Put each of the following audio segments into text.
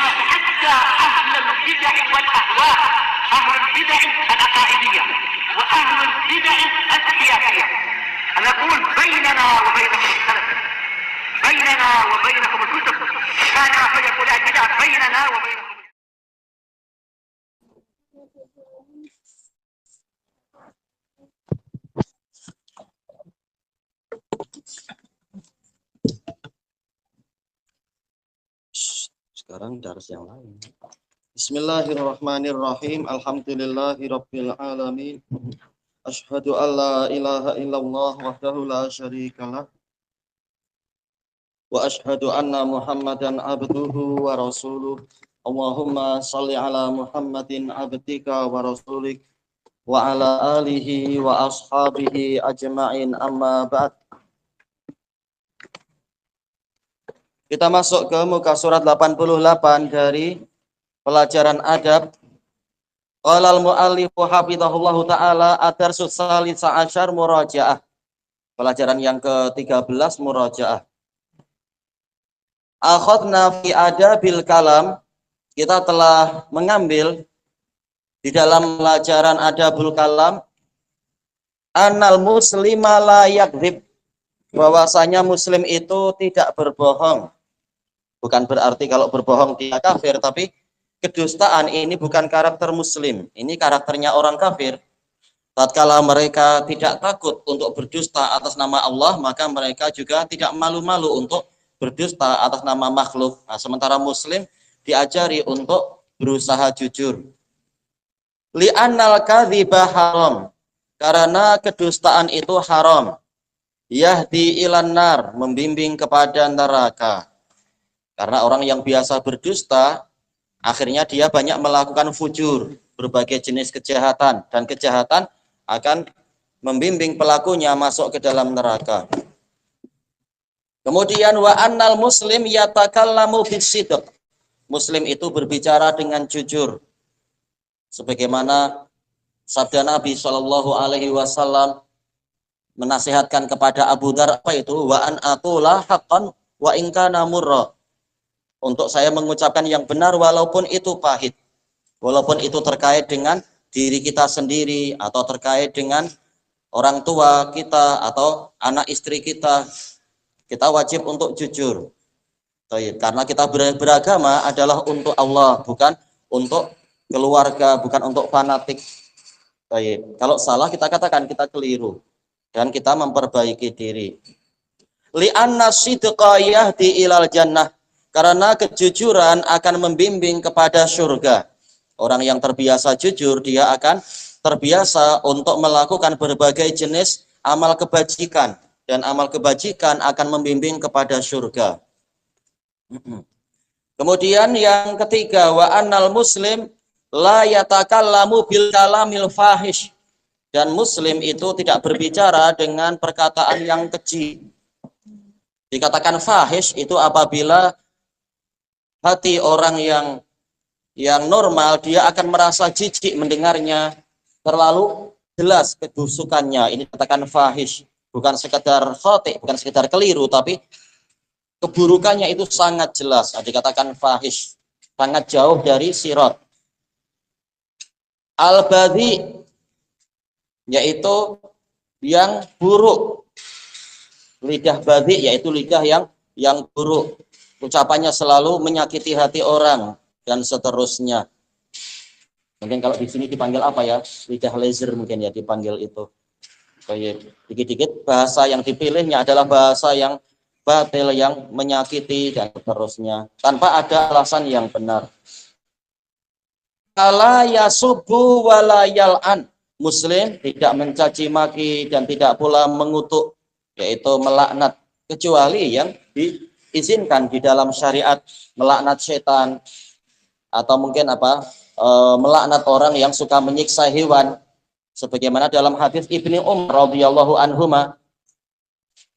حتى أهل البدع والأهواء، أهل البدع العقائدية وأهل البدع السياسية. أنا أقول بيننا وبينكم السلف، بيننا وبينكم الكتب، كان فيقول البدع بيننا وبينكم. Sekarang dars yang lain. Bismillahirrahmanirrahim. Alhamdulillahirabbil alamin. Asyhadu an la ilaha illallah wahdahu la syarikalah. Wa asyhadu anna Muhammadan abduhu wa rasuluh. Allahumma shalli ala Muhammadin abdika wa rasulik wa ala alihi wa ashabihi ajma'in, amma ba'd. Kita masuk ke muka surat 88 dari pelajaran adab. Qala al-mu'allifu hafizahullahu ta'ala ad-darsus salisa asyar murajaah. Pelajaran yang ke-13 murajaah. Akhadna fi adabil kalam. Kita telah mengambil di dalam pelajaran adabul kalam annal muslima la yakdzib, bahwasanya muslim itu tidak berbohong. Bukan berarti kalau berbohong dia kafir, tapi kedustaan ini bukan karakter muslim, ini karakternya orang kafir. Tatkala mereka tidak takut untuk berdusta atas nama Allah, maka mereka juga tidak malu-malu untuk berdusta atas nama makhluk. Nah, sementara muslim diajari untuk berusaha jujur. Li'annal kadziba haram, karena kedustaan itu haram. Yahdi ilan nar, membimbing kepada neraka. Karena orang yang biasa berdusta, akhirnya dia banyak melakukan fujur, berbagai jenis kejahatan, dan kejahatan akan membimbing pelakunya masuk ke dalam neraka. Kemudian wa annal muslim yatakallamu bisidq, muslim itu berbicara dengan jujur, sebagaimana sabda Nabi Shallallahu Alaihi Wasallam menasihatkan kepada Abu Dzar, apa itu? Wa an aqula haqqan wa in kana murra, untuk saya mengucapkan yang benar walaupun itu pahit, walaupun itu terkait dengan diri kita sendiri atau terkait dengan orang tua kita atau anak istri kita, kita wajib untuk jujur. Karena kita beragama adalah untuk Allah, bukan untuk keluarga, bukan untuk fanatik. Kalau salah kita katakan kita keliru dan kita memperbaiki diri. Li'anna sidqa yahdi ilal jannah, karena kejujuran akan membimbing kepada surga. Orang yang terbiasa jujur, dia akan terbiasa untuk melakukan berbagai jenis amal kebajikan, dan amal kebajikan akan membimbing kepada surga. Kemudian yang ketiga, wa annal muslim la yatakallamu bil kalamil fahish, dan muslim itu tidak berbicara dengan perkataan yang keji. Dikatakan fahish itu apabila hati orang yang normal, dia akan merasa jijik mendengarnya, terlalu jelas kebusukannya. Ini dikatakan fahish, bukan sekedar khati, bukan sekedar keliru, tapi keburukannya itu sangat jelas. Dikatakan fahish, sangat jauh dari sirat. Al-badhi, yaitu yang buruk. Lidah badhi yaitu lidah yang buruk. Ucapannya selalu menyakiti hati orang dan seterusnya. Mungkin kalau di sini dipanggil apa ya? Lidah laser mungkin ya dipanggil itu. Kayak dikit-dikit bahasa yang dipilihnya adalah bahasa yang batil, yang menyakiti dan seterusnya, tanpa ada alasan yang benar. Kala yasubu wala yal'an, muslim tidak mencaci maki dan tidak pula mengutuk, yaitu melaknat, kecuali yang diizinkan di dalam syariat, melaknat setan atau mungkin melaknat orang yang suka menyiksa hewan, sebagaimana dalam hadis Ibnu Umar radhiyallahu anhuma,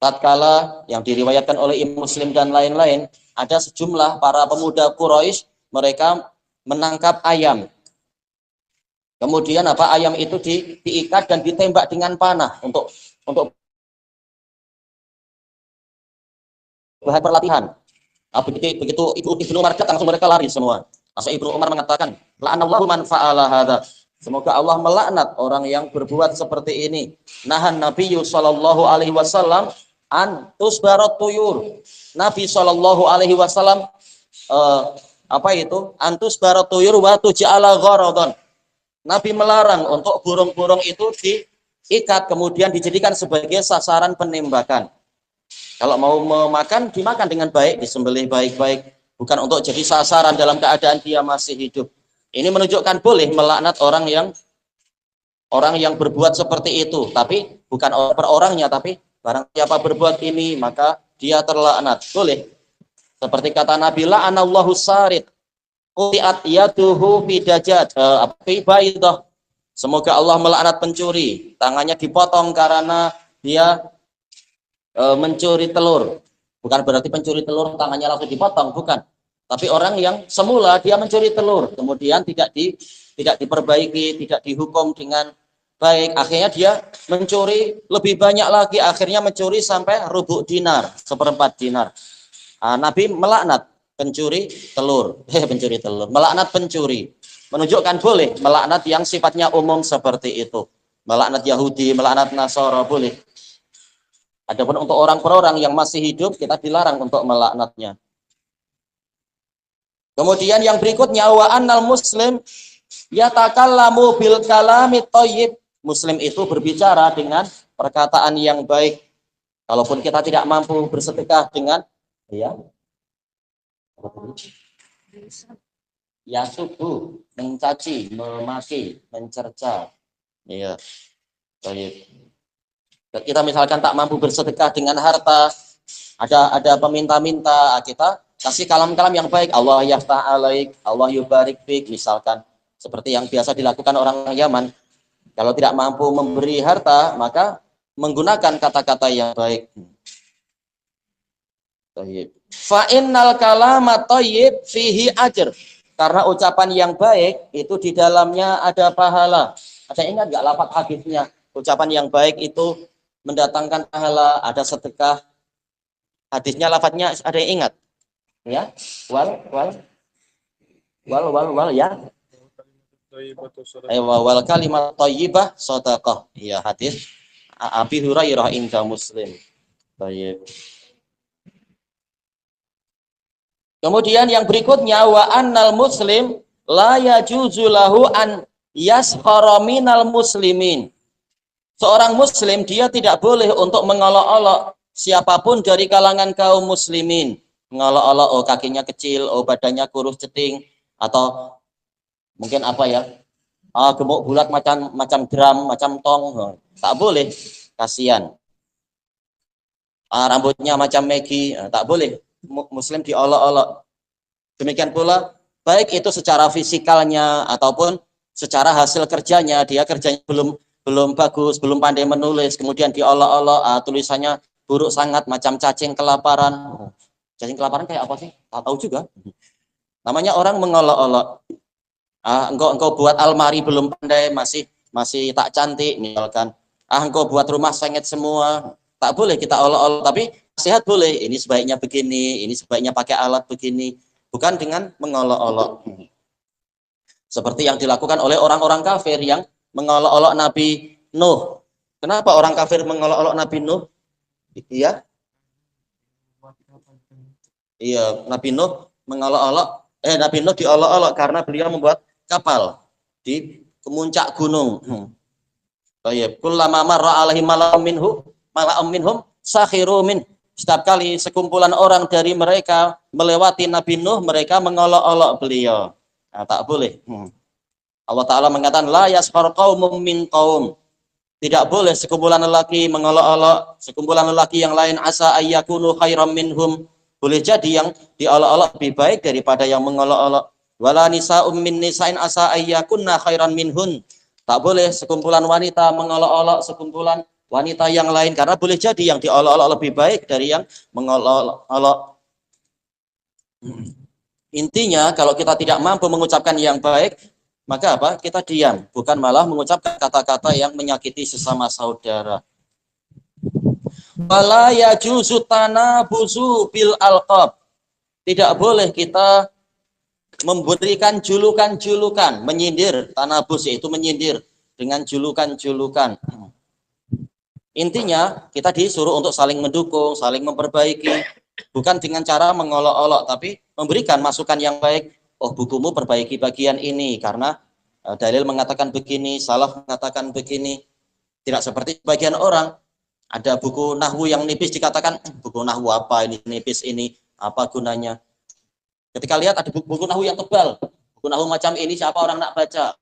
tatkala yang diriwayatkan oleh Imam Muslim dan lain-lain, ada sejumlah para pemuda Quraisy, mereka menangkap ayam. Kemudian ayam itu diikat dan ditembak dengan panah untuk bahan perlatihan. Begitu Ibnu Umar datang, langsung mereka lari semua. Langsung Ibnu Umar mengatakan, la'anallahu man fa'ala hadza. Semoga Allah melaknat orang yang berbuat seperti ini. Nahan Nabi sallallahu alaihi wasallam an tusbarat tuyur. Nabi sallallahu alaihi wasallam antus baratuyur wa tuj'ala gharadhan. Nabi melarang untuk burung-burung itu diikat kemudian dijadikan sebagai sasaran penembakan. Kalau mau memakan, dimakan dengan baik, disembelih baik-baik, bukan untuk jadi sasaran dalam keadaan dia masih hidup. Ini menunjukkan boleh melaknat orang yang berbuat seperti itu, tapi bukan per orangnya, tapi barang siapa berbuat ini maka dia terlaknat. Boleh. Seperti kata Nabi, la'anallahu sarid quti'at yaduhu fi dajjaj fi baidah. Semoga Allah melaknat pencuri, tangannya dipotong karena dia mencuri telur. Bukan berarti pencuri telur tangannya langsung dipotong, bukan. Tapi orang yang semula dia mencuri telur, kemudian tidak diperbaiki, tidak dihukum dengan baik, akhirnya dia mencuri lebih banyak lagi, akhirnya mencuri sampai rubuk dinar, seperempat dinar. Nabi melaknat pencuri telur, melaknat pencuri, menunjukkan boleh melaknat yang sifatnya umum seperti itu, melaknat Yahudi, melaknat Nasara boleh. Adapun untuk orang per orang yang masih hidup kita dilarang untuk melaknatnya. Kemudian yang berikutnya, wa annal muslim yatakallamu bil kalami thayyib. Muslim itu berbicara dengan perkataan yang baik. Kalaupun kita tidak mampu bersedekah dengan subuh, mencaci, memaki, mencerca. Iya. Baik. Kita misalkan tak mampu bersedekah dengan harta, ada peminta-minta, kita kasih kalam-kalam yang baik, Allah yaftah alaik, Allah yubarik fik, misalkan seperti yang biasa dilakukan orang Yaman. Kalau tidak mampu memberi harta, maka menggunakan kata-kata yang baik. Fa innal kalama thayyib fihi ajr. Karena ucapan yang baik itu di dalamnya ada pahala. Ada ingat enggak lafaz hadisnya? Ucapan yang baik itu mendatangkan pahala, ada sedekah. Hadisnya lafaznya ada yang ingat? Ya. Wal ya. Wal kalimat thayyibah shadaqah. Ya, hadis Abi Hurairah inda Muslim. Baik. Kemudian yang berikutnya, wa annal muslim la yajuzu lahu an yaskhara minal muslimin. Seorang muslim dia tidak boleh untuk mengolok-olok siapapun dari kalangan kaum muslimin. Mengolok-olok, oh kakinya kecil, oh badannya kurus ceting, atau mungkin apa ya? Gemuk bulat macam drum, macam tong. Tak boleh, kasihan. Rambutnya macam Maggie, tak boleh. Muslim diolok-olok. Demikian pula baik itu secara fisikalnya ataupun secara hasil kerjanya, dia kerjanya belum bagus, belum pandai menulis, kemudian diolok-olok, tulisannya buruk sangat macam cacing kelaparan. Cacing kelaparan kayak apa sih? Tak tahu juga. Namanya orang mengolok-olok. Engkau buat almari belum pandai, masih tak cantik misalkan. Engkau buat rumah sengit semua. Tak boleh kita olok-olok, tapi nasihat boleh. Ini sebaiknya begini, ini sebaiknya pakai alat begini, bukan dengan mengolok-olok. Seperti yang dilakukan oleh orang-orang kafir yang mengolok-olok Nabi Nuh. Kenapa orang kafir mengolok-olok Nabi Nuh? Iya. Iya, Nabi Nuh Nabi Nuh diolok-olok karena beliau membuat kapal di kemuncak gunung. Baik, kullama marra alaihi mala'um minhum sakhiru min. Setiap kali sekumpulan orang dari mereka melewati Nabi Nuh, mereka mengolok-olok beliau. Tak boleh. Allah Ta'ala mengatakan, la yaskhar qaumum min qaum. Tidak boleh sekumpulan lelaki mengolok-olok sekumpulan lelaki yang lain, asa ayyakunu khairam minhum. Boleh jadi yang diolok-olok lebih baik daripada yang mengolok-olok. Wala nisa'um min nisa'in asa ayyakunna khairan minhun. Tak boleh sekumpulan wanita mengolok-olok sekumpulan wanita yang lain, karena boleh jadi yang diolok-olok lebih baik dari yang mengolok-olok. Intinya kalau kita tidak mampu mengucapkan yang baik, maka apa? Kita diam, bukan malah mengucapkan kata-kata yang menyakiti sesama saudara. Wala yajuzu tanabuzu bil alqab. Tidak boleh kita memberikan julukan-julukan, menyindir, tanabus yaitu menyindir dengan julukan-julukan. Intinya kita disuruh untuk saling mendukung, saling memperbaiki, bukan dengan cara mengolok-olok, tapi memberikan masukan yang baik. Oh, bukumu perbaiki bagian ini karena dalil mengatakan begini, salaf mengatakan begini. Tidak seperti bagian orang, ada buku nahwu yang nipis dikatakan buku nahwu apa ini nipis ini, apa gunanya. Ketika lihat ada buku nahwu yang tebal, buku nahwu macam ini siapa orang nak baca?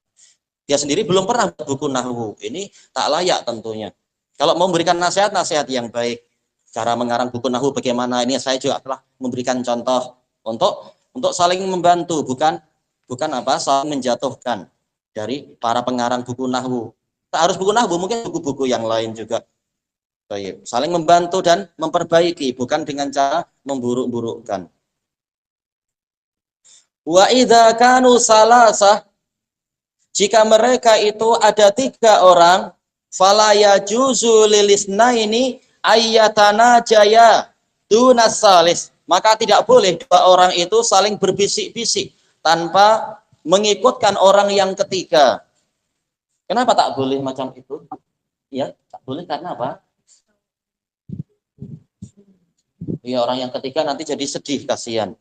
Dia sendiri belum pernah buku nahwu, ini tak layak tentunya. Kalau mau memberikan nasihat-nasihat yang baik, cara mengarang buku nahwu bagaimana, ini saya juga telah memberikan contoh untuk saling membantu, bukan apa saling menjatuhkan dari para pengarang buku nahwu. Tak harus buku nahwu, mungkin buku-buku yang lain juga. Baik, saling membantu dan memperbaiki, bukan dengan cara memburuk-burukkan. Wa idza kanu salasah, jika mereka itu ada 3 orang, fala yajuzu lilisnaini ayyatana jaya dunas salis, maka tidak boleh 2 orang itu saling berbisik-bisik tanpa mengikutkan orang yang ketiga. Kenapa tak boleh macam itu? Ya, tak boleh karena apa? Ya, orang yang ketiga nanti jadi sedih, kasihan.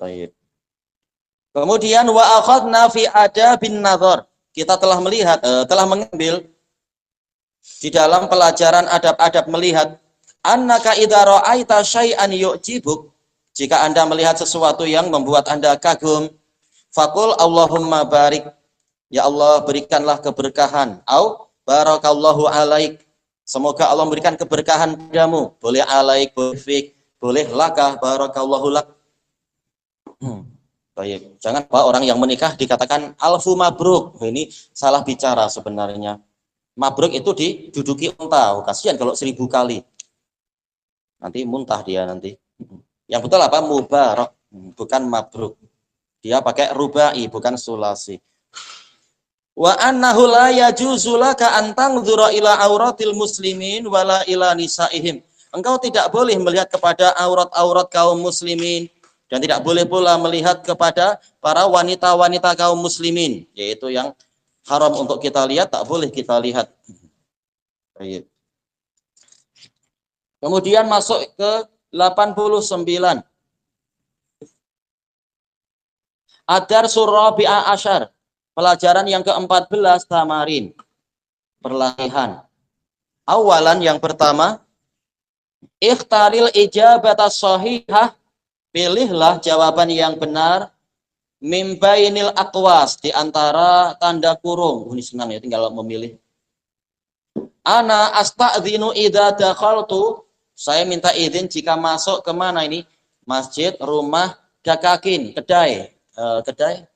Baik. Kemudian wa akhadna fi adabin nazar. Kita telah melihat, telah mengambil di dalam pelajaran adab-adab melihat, annaka idza ra'aita syai'an yu'jibuk, jika Anda melihat sesuatu yang membuat Anda kagum, faqul Allahumma barik, ya Allah berikanlah keberkahan, au barakallahu alaik, semoga Allah memberikan keberkahan padamu, boleh alaik, boleh lakah, barakallahu lak. Baik, jangan bahwa orang yang menikah dikatakan alfu mabruk. Ini salah bicara sebenarnya. Mabruk itu diduduki unta. Kasihan kalau 1000 kali. Nanti muntah dia nanti. Yang betul apa? Mubarak, bukan mabruk. Dia pakai rubai, bukan sulasi. Wa annahu la yajuzu laka an tanzura ila auratil muslimin wala ila nisaihim. Engkau tidak boleh melihat kepada aurat-aurat kaum muslimin, dan tidak boleh pula melihat kepada para wanita-wanita kaum muslimin, yaitu yang haram untuk kita lihat, tak boleh kita lihat. Baik. Kemudian masuk ke 89. Adar surah bi'a asyar. Pelajaran yang ke-14 tamarin. Perlatihan. Awalan yang pertama, ikhtaril ijabata sahihah. Pilihlah jawaban yang benar mimbainil aqwas, di antara tanda kurung. Ini senang ya tinggal memilih. Ana asta'dzinu idza dakhaltu, saya minta izin jika masuk ke mana ini? Masjid, rumah, dakakin, kedai. Kedai?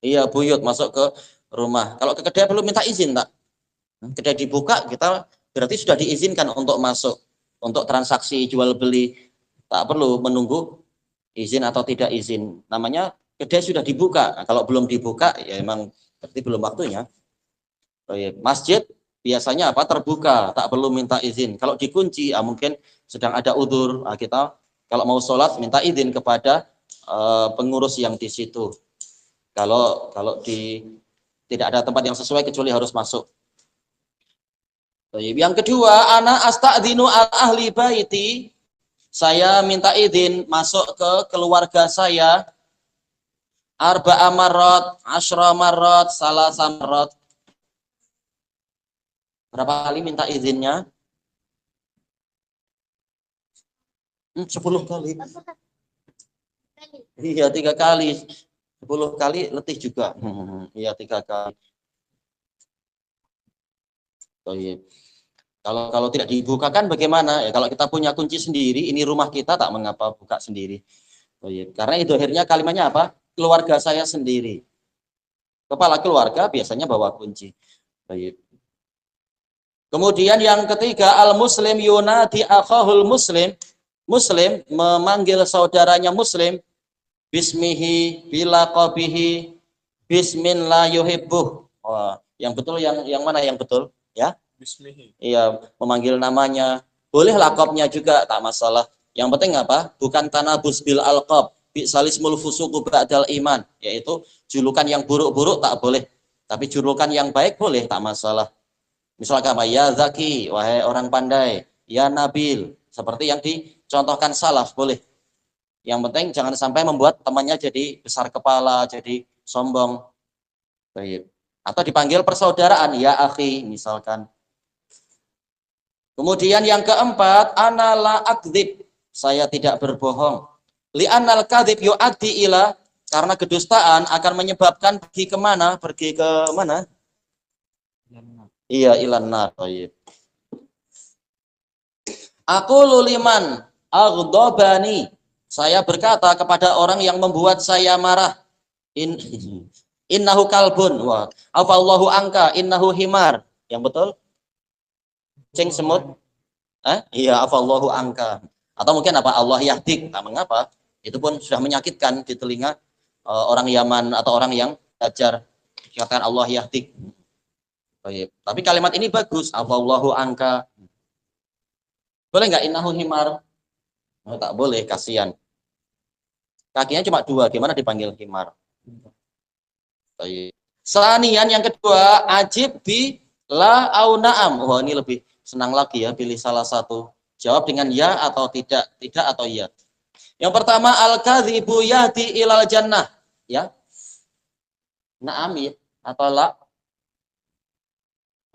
Iya, buyut masuk ke rumah. Kalau ke kedai perlu minta izin tak? Kedai dibuka, kita berarti sudah diizinkan untuk masuk. Untuk transaksi jual beli tak perlu menunggu izin atau tidak izin. Namanya kedai sudah dibuka. Nah, kalau belum dibuka ya memang berarti belum waktunya. Masjid biasanya apa? Terbuka, tak perlu minta izin. Kalau dikunci, mungkin sedang ada udzur. Nah, kita kalau mau sholat minta izin kepada pengurus yang di situ. Kalau tidak ada tempat yang sesuai kecuali harus masuk. Yang kedua, ana asta'dzinu al ahli baiti, saya minta izin masuk ke keluarga saya, arba'a marrat, asyra marrat, salasa marrat. Berapa kali minta izinnya? 10 kali. Iya, 3 kali. 10 kali letih juga. Iya, 3 kali. Kalau tidak dibukakan bagaimana? Ya, kalau kita punya kunci sendiri, ini rumah kita, tak mengapa buka sendiri. Karena itu akhirnya kalimatnya apa? Keluarga saya sendiri. Kepala keluarga biasanya bawa kunci. Kemudian yang ketiga, al-muslim yunadi akhahul muslim. Muslim memanggil saudaranya muslim bismihi bilaqabihi bismin la yuhibbuh. Yang betul yang mana yang betul? Ya? Bismihi. Iya, memanggil namanya. Boleh lakopnya juga, tak masalah. Yang penting apa? Bukan tanabus bil alqab, bi'salismul fusuqu ba'dal iman, yaitu julukan yang buruk-buruk tak boleh. Tapi julukan yang baik boleh, tak masalah. Misalkan apa? Ya Zaki, wahai orang pandai. Ya Nabil, seperti yang dicontohkan salaf, boleh. Yang penting jangan sampai membuat temannya jadi besar kepala, jadi sombong. Baik. Atau dipanggil persaudaraan, ya akhi, misalkan. Kemudian yang keempat, ana la akdzib, saya tidak berbohong. Li'annal kadzib yu'addi ila, karena kedustaan akan menyebabkan pergi kemana? Pergi ke mana? Iya, ilan nar. Baik. Aku luliman aghdabani, saya berkata kepada orang yang membuat saya marah, innahu kalbun, wah, afallahu angka, innahu himar. Yang betul? Ceng semut? Iya, afallahu angka. Atau mungkin apa? Allah yahdik. Nah, mengapa? Itu pun sudah menyakitkan di telinga orang Yaman atau orang yang belajar. Dikatakan Allah yahdik. Baik. Tapi kalimat ini bagus. Afallahu angka. Boleh nggak innahu himar? Oh, tak boleh, kasihan. Kakinya cuma dua, gimana dipanggil himar? Baik. Sanian yang kedua, ajib bi la au na'am. Oh, ini lebih senang lagi ya, pilih salah satu. Jawab dengan ya atau tidak, tidak atau ya. Yang pertama, al-kadzibu yahdi ilal jannah, ya. Na'am ya atau la.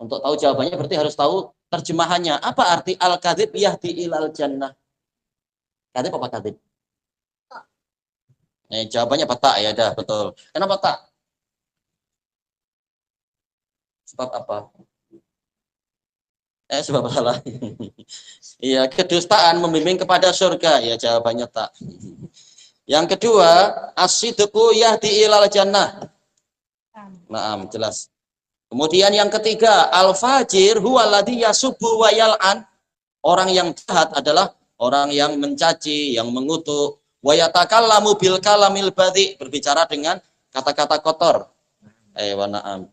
Untuk tahu jawabannya berarti harus tahu terjemahannya. Apa arti al-kadzib yahdi ilal jannah? Kadzib apa kadzib? Jawabannya tak ya, dah betul. Kenapa tak? Sebab apa? Sebab salah. Iya, kedustaan membimbing kepada surga. Ya, jawabannya tak. Yang kedua, as-sidqu yahdi ilal jannah. Naam, jelas. Kemudian yang ketiga, al-fajir huwaladzi yasubbu wa yal'an. Orang yang jahat adalah orang yang mencaci, yang mengutuk. Wa yatakallamu bil kalamil badhi, berbicara dengan kata-kata kotor. Wa na'am.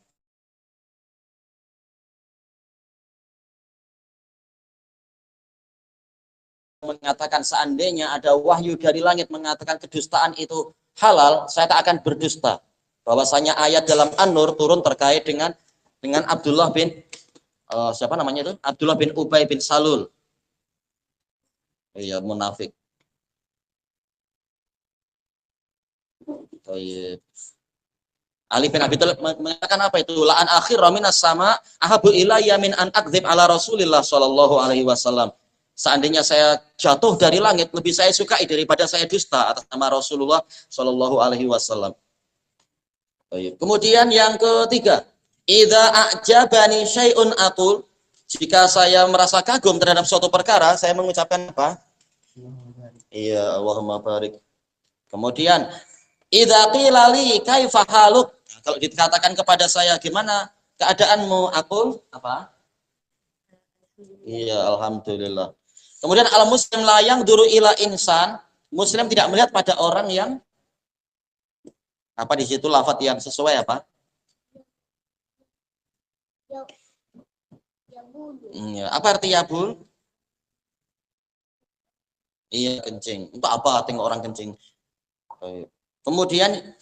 Mengatakan seandainya ada wahyu dari langit mengatakan kedustaan itu halal, saya tak akan berdusta. Bahwasanya ayat dalam An-Nur turun terkait dengan Abdullah bin siapa namanya itu? Abdullah bin Ubay bin Salul. Iya, munafik. Ali bin Abi Thalib mengatakan apa itu? La'an akhir minas sama ahabu ilayya min an akdzib ala Rasulillah sallallahu alaihi wasallam. Seandainya saya jatuh dari langit, lebih saya sukai daripada saya dusta atas nama Rasulullah Shallallahu Alaihi Wasallam. Kemudian yang ketiga, idza a'jabani syai'un aqul, jika saya merasa kagum terhadap suatu perkara, saya mengucapkan apa? Iya, Allahumma barik. Kemudian, idza qila li kaifa haluk, kalau dikatakan kepada saya gimana keadaanmu, aqul apa? Iya, alhamdulillah. Kemudian al-muslim layang duru ila insan, muslim tidak melihat pada orang yang apa di situ lafaz yang sesuai apa? Ya, apa arti yabul? Iya, kencing. Untuk apa tengok orang kencing? Kemudian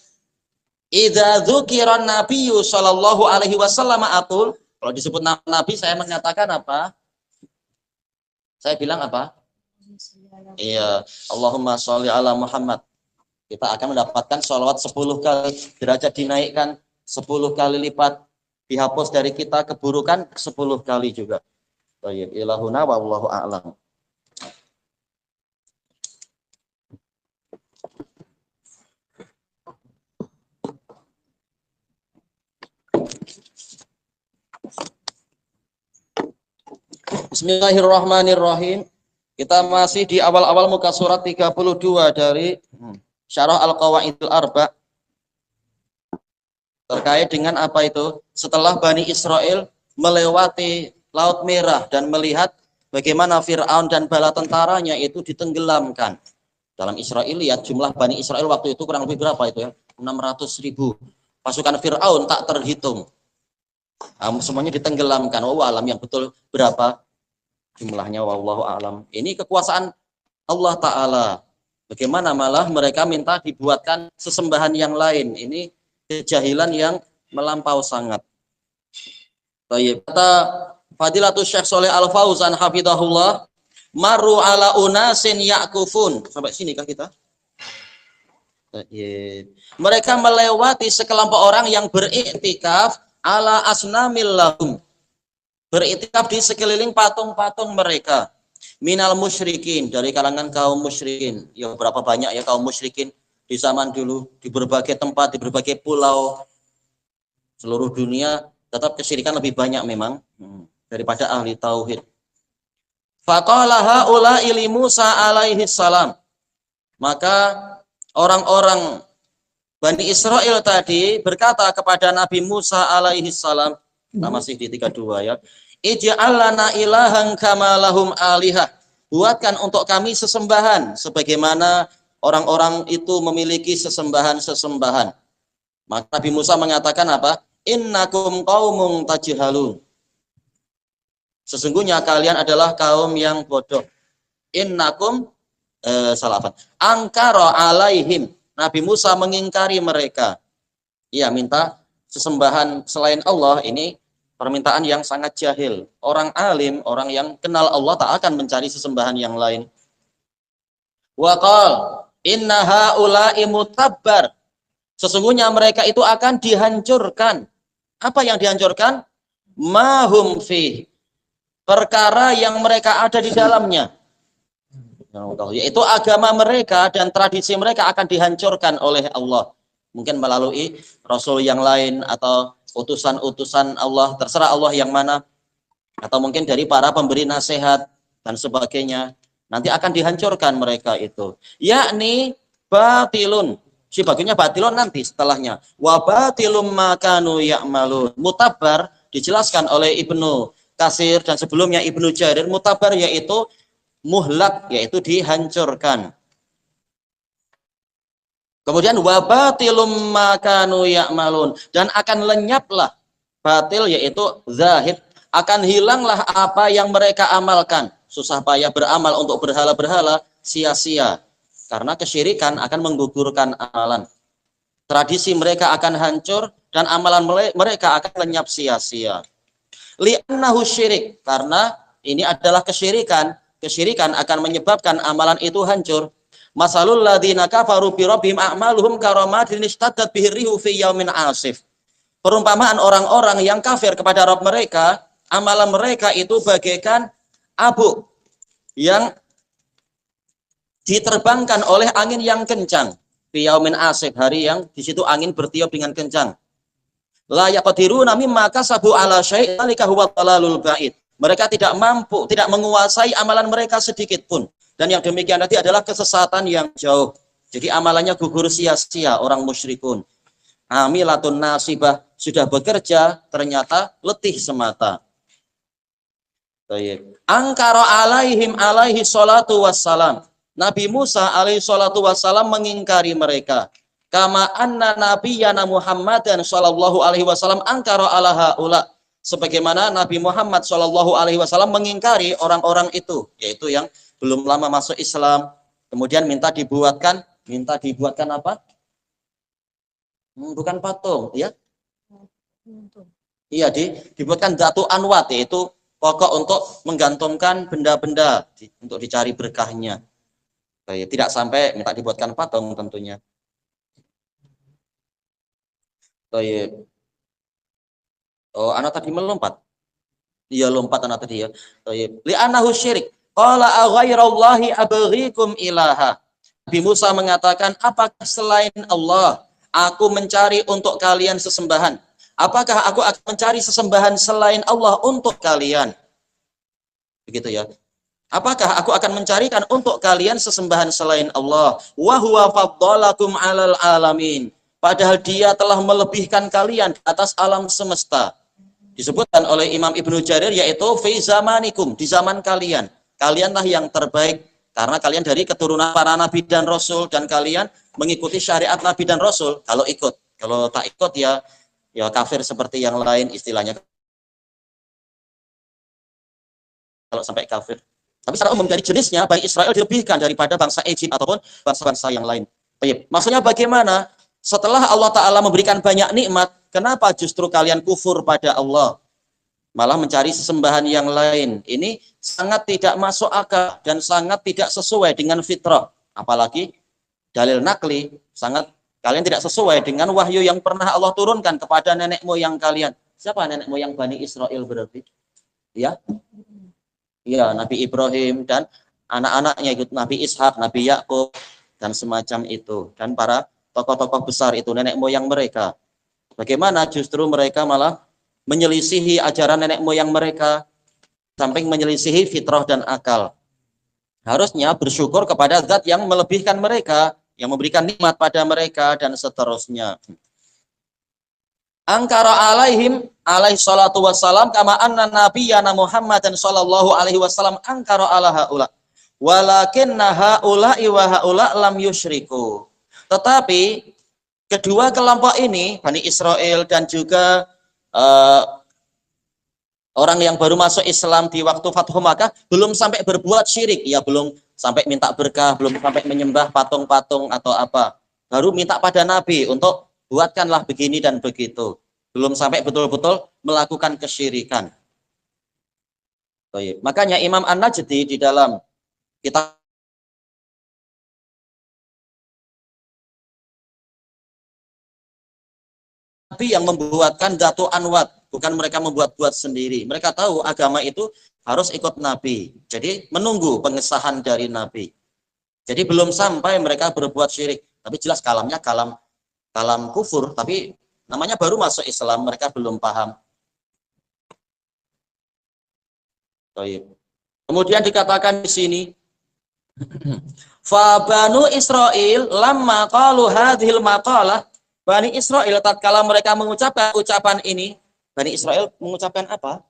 idza dzukiran nabiyyu sallallahu alaihi wasallam atul, kalau disebut nama Nabi saya menyatakan apa? Saya bilang apa? Iya, Allahumma sholli ala Muhammad. Kita akan mendapatkan sholawat 10 kali, derajat dinaikkan 10 kali lipat, dihapus dari kita keburukan 10 kali juga. Baik, ilahuna wallahu a'lam. Bismillahirrahmanirrahim. Kita masih di awal-awal muka surat 32 dari Syarah Al-Qawaidul Arba. Terkait dengan apa itu? Setelah Bani Israel melewati Laut Merah dan melihat bagaimana Fir'aun dan bala tentaranya itu ditenggelamkan. Dalam Israiliyat jumlah Bani Israel waktu itu kurang lebih berapa itu ya? 600.000. Pasukan Fir'aun tak terhitung. Semuanya ditenggelamkan. Wallahu alam yang betul berapa jumlahnya, wallahu alam. Ini kekuasaan Allah Ta'ala. Bagaimana malah mereka minta dibuatkan sesembahan yang lain. Ini kejahilan yang melampau sangat. Baik. Kata Fadilatul Syekh Sholeh Al-Fauzan hafizahullah, maru ala unasin ya'kufun. Sampai sini kah kita? Mereka melewati sekelompok orang yang beriktikaf ala asnamil lahum. Beriktikaf di sekeliling patung-patung mereka. Minal musyrikin, dari kalangan kaum musyrikin. Ya berapa banyak ya kaum musyrikin di zaman dulu, di berbagai tempat, di berbagai pulau seluruh dunia, tetap kesyirikan lebih banyak memang daripada ahli tauhid. Faqala haula'i li Musa alaihi salam. Maka orang-orang Bani Israel tadi berkata kepada Nabi Musa alaihi salam, kita masih di 32 ya. Ij'al lana ilahan kama lahum alihah. Buatkan untuk kami sesembahan sebagaimana orang-orang itu memiliki sesembahan-sesembahan. Maka Nabi Musa mengatakan apa? Innakum qaumun tajhalun. Sesungguhnya kalian adalah kaum yang bodoh. Innakum salafan. Angkara alaihim. Nabi Musa mengingkari mereka. Ia minta sesembahan selain Allah, ini permintaan yang sangat jahil. Orang alim, orang yang kenal Allah tak akan mencari sesembahan yang lain. Wa qal inna haula'i mutabbar. Sesungguhnya mereka itu akan dihancurkan. Apa yang dihancurkan? Mahum fi. Perkara yang mereka ada di dalamnya. Yaitu agama mereka dan tradisi mereka akan dihancurkan oleh Allah. Mungkin melalui rasul yang lain atau utusan-utusan Allah, terserah Allah yang mana, atau mungkin dari para pemberi nasihat dan sebagainya. Nanti akan dihancurkan mereka itu. Yakni batilun. Si bagiannya batilun nanti setelahnya. Wa batilum makanu ya'malun. Mutabar dijelaskan oleh Ibnu Katsir dan sebelumnya Ibnu Jarir. Mutabar yaitu muhlak, yaitu dihancurkan. Kemudian wabatilum makanu ya'malun, dan akan lenyaplah batil yaitu zahid, akan hilanglah apa yang mereka amalkan. Susah payah beramal untuk berhala-berhala sia-sia. Karena kesyirikan akan menggugurkan amalan. Tradisi mereka akan hancur dan amalan mereka akan lenyap sia-sia. Li'annahu syirik, karena ini adalah kesyirikan. Kesyirikan akan menyebabkan amalan itu hancur. Masalul ladzina kafaru bi rabbihim a'maluhum karamadin ishtaddat bihi rihu fi yaumin asif. Perumpamaan orang-orang yang kafir kepada Rabb mereka, amalan mereka itu bagaikan abu yang diterbangkan oleh angin yang kencang. Fi yaumin asif, hari yang di situ angin bertiup dengan kencang. La yaqdiruna mimma kasabu ala syai' dzalika huwa dhalalul ba'id. Mereka tidak mampu, tidak menguasai amalan mereka sedikit pun. Dan yang demikian tadi adalah kesesatan yang jauh. Jadi amalannya gugur sia-sia orang musyrikun. Amilatun nasibah, sudah bekerja ternyata letih semata. Angkara alaihim alaihi salatu wassalam. Nabi Musa alaihi salatu wassalam mengingkari mereka. Kama anna nabiyyana Muhammadan sallallahu alaihi wasallam angkara ala haula. Sebagaimana Nabi Muhammad sallallahu alaihi wasallam mengingkari orang-orang itu, yaitu yang belum lama masuk Islam, kemudian minta dibuatkan apa? Bukan patung, ya? Iya, dibuatkan datu anwat, yaitu pokok untuk menggantungkan benda-benda untuk dicari berkahnya. Tidak sampai minta dibuatkan patung tentunya. Oh, anak tadi melompat. Iya, lompat anak tadi ya. Li'annahu syirik. Qala aghairallahi abghikum ilaha. Nabi Musa mengatakan, apakah selain Allah aku mencari untuk kalian sesembahan? Apakah aku akan mencari sesembahan selain Allah untuk kalian? Begitu ya. Apakah aku akan mencarikan untuk kalian sesembahan selain Allah? Wa huwa faddalakum 'alal alamin. Padahal dia telah melebihkan kalian di atas alam semesta. Disebutkan oleh Imam Ibnu Jarir yaitu fi zamanikum, di zaman kalian. Kalianlah yang terbaik karena kalian dari keturunan para nabi dan rasul dan kalian mengikuti syariat nabi dan rasul. Kalau ikut, kalau tak ikut ya kafir seperti yang lain istilahnya. Kalau sampai kafir. Tapi secara umum dari jenisnya, Bani Israel dilebihkan daripada bangsa Egypt ataupun bangsa-bangsa yang lain. Baik. Maksudnya bagaimana? Setelah Allah Ta'ala memberikan banyak nikmat, kenapa justru kalian kufur pada Allah? Malah mencari sesembahan yang lain. Ini sangat tidak masuk akal dan sangat tidak sesuai dengan fitrah. Apalagi dalil nakli, sangat kalian tidak sesuai dengan wahyu yang pernah Allah turunkan kepada nenek moyang kalian. Siapa nenek moyang Bani Israel berarti? Ya, ya Nabi Ibrahim dan anak-anaknya ikut Nabi Ishak, Nabi Yakub dan semacam itu. Dan para tokoh-tokoh besar itu nenek moyang mereka. Bagaimana justru mereka malah menyelisihi ajaran nenek moyang mereka, samping menyelisihi fitrah dan akal. Harusnya bersyukur kepada zat yang melebihkan mereka, yang memberikan nikmat pada mereka, dan seterusnya. Angkara alaihim alaihi salatu wassalam kama anna nabiyyana Muhammadan sallallahu alaihi wasallam angkara ala haula walakinna haula'i wa haula lam yusyriku. Tetapi kedua kelompok ini, Bani Israel dan juga orang yang baru masuk Islam di waktu Fathu Makkah, belum sampai berbuat syirik, ya belum sampai minta berkah, belum sampai menyembah patung-patung atau apa. Baru minta pada Nabi untuk buatkanlah begini dan begitu. Belum sampai betul-betul melakukan kesyirikan. Makanya Imam An-Najdi di dalam kitab Nabi yang membuatkan Datu Anwat, bukan mereka membuat-buat sendiri. Mereka tahu agama itu harus ikut Nabi. Jadi menunggu pengesahan dari Nabi. Jadi belum sampai mereka berbuat syirik. Tapi jelas kalamnya kalam kufur. Tapi namanya baru masuk Islam, mereka belum paham. Kemudian dikatakan di sini, fa banu Israil lamma qalu hadhil maqalah. Bani Israel tatkala mereka mengucapkan ucapan ini, Bani Israel mengucapkan apa?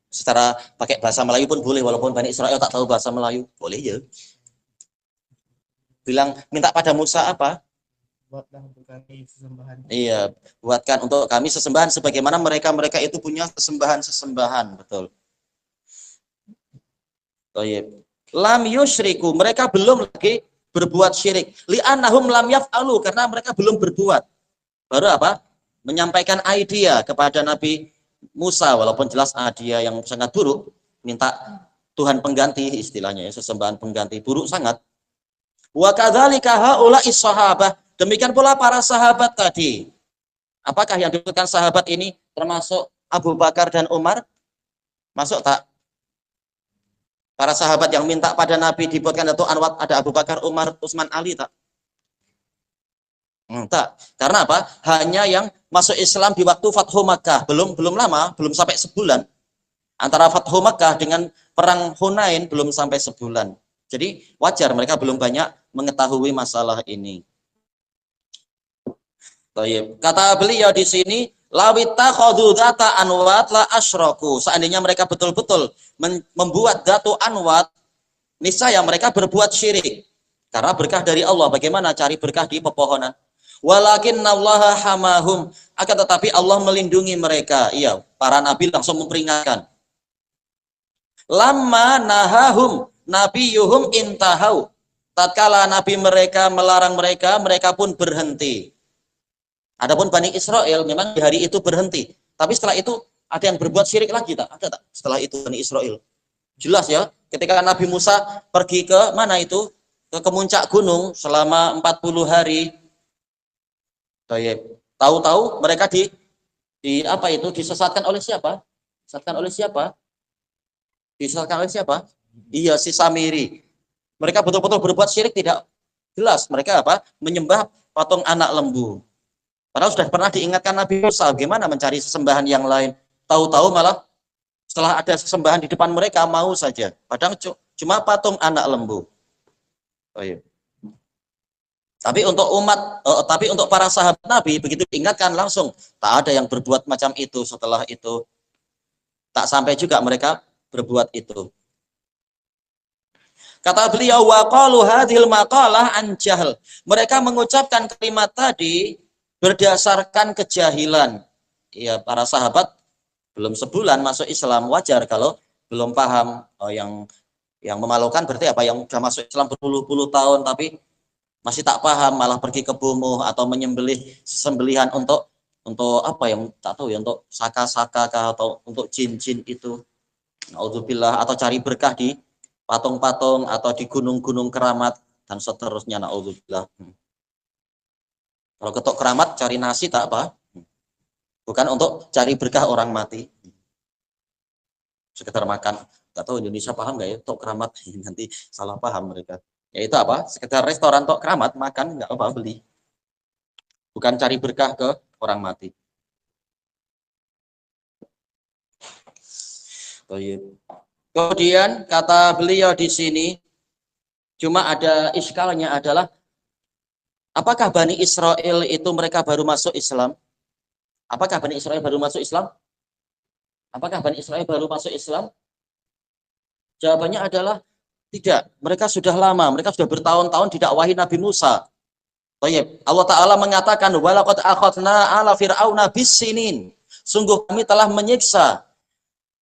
Secara pakai bahasa Melayu pun boleh, walaupun Bani Israel tak tahu bahasa Melayu, boleh ya. Bilang minta pada Musa apa? Buatlah untuk kami sesembahan. Iya, buatkan untuk kami sesembahan sebagaimana mereka itu punya sesembahan, betul. Lam yusyriku, mereka belum lagi berbuat syirik. Li'annahum lam yaf'alu, karena mereka belum berbuat. Baru apa? Menyampaikan idea kepada Nabi Musa, walaupun jelas idea yang sangat buruk, minta Tuhan pengganti istilahnya, ya, sesembahan pengganti, buruk sangat. Wa kadzalika haula'is sahabah, demikian pula para sahabat tadi. Apakah yang disebutkan sahabat ini termasuk Abu Bakar dan Umar? Masuk tak? Para sahabat yang minta pada Nabi dibuatkan Datu Anwat, ada Abu Bakar, Umar, Utsman, Ali, tak? Tak. Karena apa? Hanya yang masuk Islam di waktu Fathu Makkah, belum lama, belum sampai sebulan. Antara Fathu Makkah dengan perang Hunain belum sampai sebulan. Jadi wajar mereka belum banyak mengetahui masalah ini. Kata beliau di sini, lawita khududata anwat la asyraku. Seandainya mereka betul-betul membuat Datu Anwat, niscaya mereka berbuat syirik. Karena berkah dari Allah. Bagaimana cari berkah di pepohonan? Walakinnallaha hamahum. Akan tetapi Allah melindungi mereka. Iya, para nabi langsung memperingatkan. Lamma nahahum nabiyuhum intahau. Tatkala nabi mereka melarang mereka, mereka pun berhenti. Adapun Bani Israel memang di hari itu berhenti. Tapi setelah itu ada yang berbuat syirik lagi tak? Ada tak? Setelah itu Bani Israel. Jelas ya, ketika Nabi Musa pergi ke mana itu? Ke kemuncak gunung selama 40 hari. Tahu-tahu mereka di apa itu? Disesatkan oleh siapa? Disesatkan oleh siapa? Disesatkan oleh siapa? Iya, si Samiri. Mereka betul-betul berbuat syirik tidak jelas. Mereka apa? Menyembah patung anak lembu. Padahal sudah pernah diingatkan Nabi Musa bagaimana mencari sesembahan yang lain. Tahu-tahu malah setelah ada sesembahan di depan mereka mau saja. Padahal cuma patung anak lembu. Tapi untuk para sahabat Nabi begitu diingatkan langsung tak ada yang berbuat macam itu. Setelah itu tak sampai juga mereka berbuat itu. Kata beliau, wa qalu hadhil maqalah an jahl. Mereka mengucapkan kalimat tadi berdasarkan kejahilan. Ya, para sahabat belum sebulan masuk Islam, wajar kalau belum paham. Yang memalukan berarti apa? Yang sudah masuk Islam berpuluh-puluh tahun tapi masih tak paham, malah pergi ke Bomoh atau menyembelih sembelihan untuk apa yang tak tahu ya, untuk saka-saka atau untuk jin-jin itu. Naudzubillah, atau cari berkah di patung-patung atau di gunung-gunung keramat dan seterusnya. Naudzubillah. Kalau ketok keramat cari nasi tak apa? Bukan untuk cari berkah orang mati. Sekedar makan. Tak tahu Indonesia paham nggak ya tok keramat? Nanti salah paham mereka. Ya itu apa? Sekedar restoran tok keramat, makan nggak apa beli. Bukan cari berkah ke orang mati. Kemudian kata beliau di sini, cuma ada iskalnya adalah, apakah Bani Israel itu mereka baru masuk Islam? Apakah Bani Israel baru masuk Islam? Apakah Bani Israel baru masuk Islam? Jawabannya adalah tidak. Mereka sudah lama, mereka sudah bertahun-tahun didakwahi Nabi Musa. Allah Ta'ala mengatakan, walaqad akhadna ala fir'auna bis-sinin. Sungguh kami telah menyiksa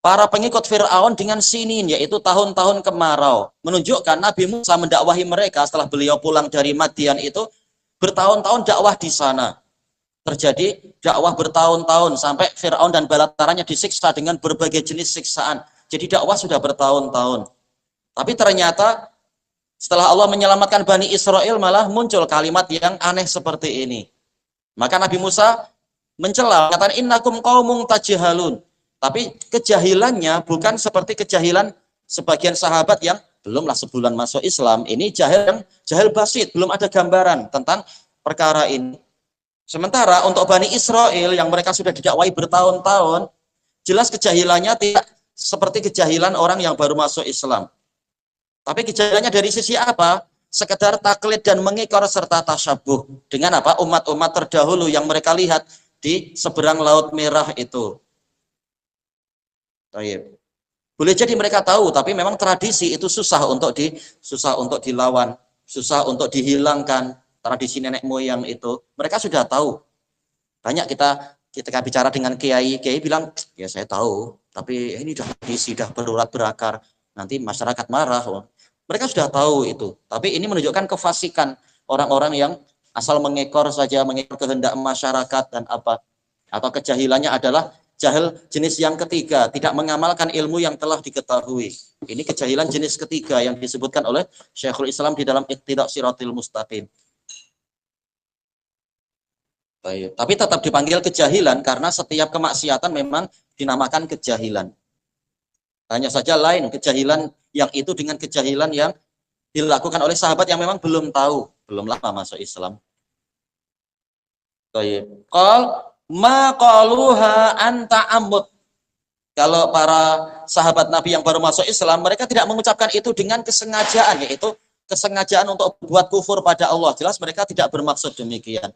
para pengikut Fir'aun dengan sinin, yaitu tahun-tahun kemarau. Menunjukkan Nabi Musa mendakwahi mereka setelah beliau pulang dari Madian itu, bertahun-tahun dakwah di sana. Terjadi dakwah bertahun-tahun, sampai Fir'aun dan bala tentaranya disiksa dengan berbagai jenis siksaan. Jadi dakwah sudah bertahun-tahun. Tapi ternyata setelah Allah menyelamatkan Bani Israel, malah muncul kalimat yang aneh seperti ini. Maka Nabi Musa mencela, kata innakum qaumun tajhalun. Tapi kejahilannya bukan seperti kejahilan sebagian sahabat yang belumlah sebulan masuk Islam. Ini jahil basit, belum ada gambaran tentang perkara ini. Sementara untuk Bani Israel yang mereka sudah didakwai bertahun-tahun, jelas kejahilannya tidak seperti kejahilan orang yang baru masuk Islam. Tapi kejahilannya dari sisi apa? Sekedar taklid dan mengikor serta tasyabuh dengan apa? Umat-umat terdahulu yang mereka lihat di seberang Laut Merah itu. Boleh jadi mereka tahu, tapi memang tradisi itu susah untuk dilawan, susah untuk dihilangkan. Tradisi nenek moyang itu mereka sudah tahu. Banyak kita bicara dengan kiai bilang, ya saya tahu, tapi ini sudah tradisi, sudah berurat berakar, nanti masyarakat marah. Mereka sudah tahu itu, tapi ini menunjukkan kefasikan orang-orang yang asal mengekor saja, mengekor kehendak masyarakat dan apa, atau kejahilannya adalah jahil jenis yang ketiga, tidak mengamalkan ilmu yang telah diketahui. Ini kejahilan jenis ketiga yang disebutkan oleh Syekhul Islam di dalam Iqtida' Shiratil Mustaqim. Baik. Tapi tetap dipanggil kejahilan karena setiap kemaksiatan memang dinamakan kejahilan. Hanya saja lain kejahilan yang itu dengan kejahilan yang dilakukan oleh sahabat yang memang belum tahu, belum lama masuk Islam. Baik. Qal ma qaluha anta amut. Kalau para sahabat Nabi yang baru masuk Islam, mereka tidak mengucapkan itu dengan kesengajaan, yaitu kesengajaan untuk berbuat kufur pada Allah. Jelas mereka tidak bermaksud demikian.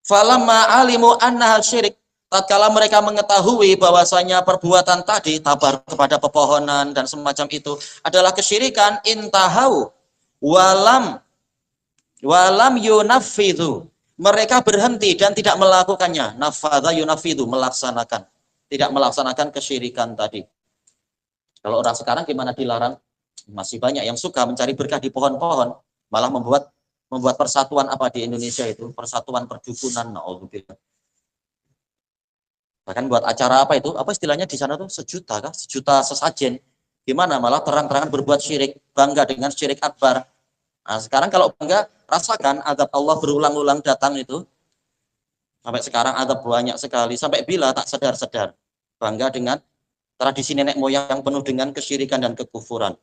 Falamma alimu annaha syirik, tatkala mereka mengetahui bahwasanya perbuatan tadi, tabar kepada pepohonan dan semacam itu adalah kesyirikan, intahau walam yunafidhu, mereka berhenti dan tidak melakukannya. Nafadha yunafidhu, melaksanakan, tidak melaksanakan kesyirikan tadi. Kalau orang sekarang gimana dilarang? Masih banyak yang suka mencari berkah di pohon-pohon, malah membuat persatuan apa di Indonesia itu, persatuan perdukunan. Naudzubillah. Bahkan buat acara apa itu, apa istilahnya di sana tuh, sejuta kah? Sejuta sesajen. Gimana malah terang-terangan berbuat syirik, bangga dengan syirik akbar. Nah, sekarang kalau bangga, rasakan azab Allah berulang-ulang datang itu. Sampai sekarang azab banyak sekali, sampai bila tak sadar-sadar. Bangga dengan tradisi nenek moyang yang penuh dengan kesyirikan dan kekufuran.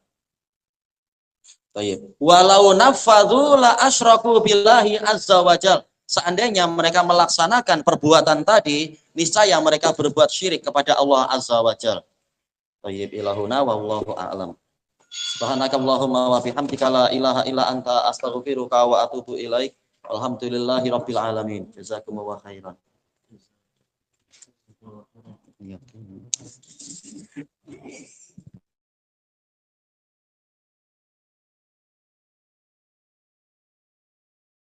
Walau nafadhu la asyraku billahi azza wajal. Seandainya mereka melaksanakan perbuatan tadi, niscaya mereka berbuat syirik kepada Allah azza wajal. Tayyib ilahuna wallahu a'lam. Subhanakallahumma wa bihamdika la ilaha illa anta astaghfiruka wa atubu ilaik. Alhamdulillahi rabbil alamin. Jazakumullahu khairan.